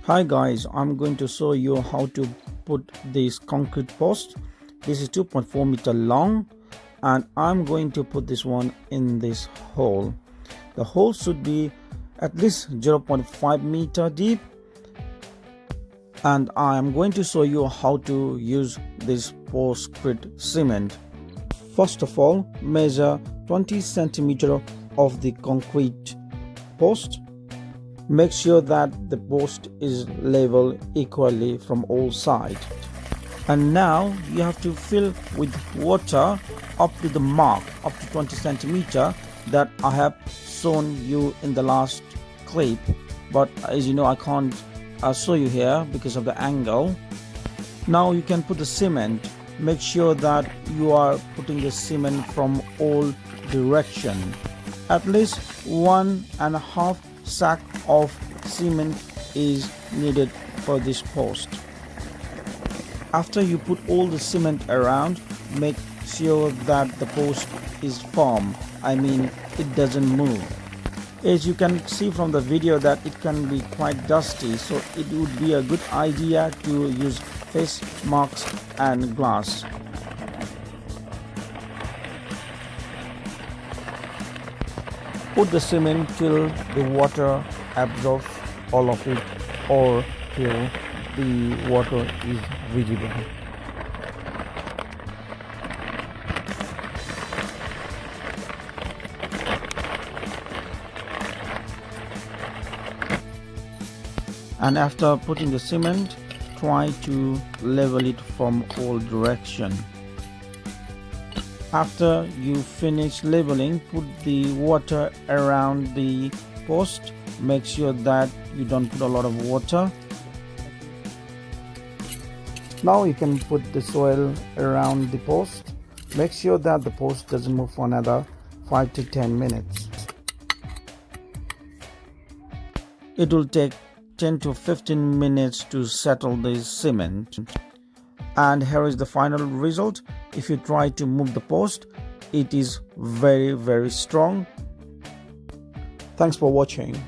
Hi guys, I'm going to show you how to put this concrete post. This is 2.4 meter long and I'm going to put this one in this hole. The hole should be at least 0.5 meter deep, and I am going to show you how to use this postcrete cement. First of all, measure 20 centimeter of the concrete post. Make sure that the post is level equally from all sides. And now you have to fill with water up to the mark, up to 20 centimeter that I have shown you in the last clip. But as you know, I can't show you here because of the angle. Now you can put the cement. Make sure that you are putting the cement from all directions. At least 1.5 sack of cement is needed for this post. After you put all the cement around, make sure that the post is firm. I mean, it doesn't move. As you can see from the video that it can be quite dusty, so it would be a good idea to use face masks and gloves. Put the cement till the water absorbs all of it or till the water is visible. And after putting the cement, try to level it from all directions. After you finish leveling, put the water around the post. Make sure that you don't put a lot of water. Now you can put the soil around the post. Make sure that the post doesn't move for another 5 to 10 minutes. It will take 10 to 15 minutes to settle the cement. And here is the final result. If you try to move the post, it is very strong. Thanks for watching.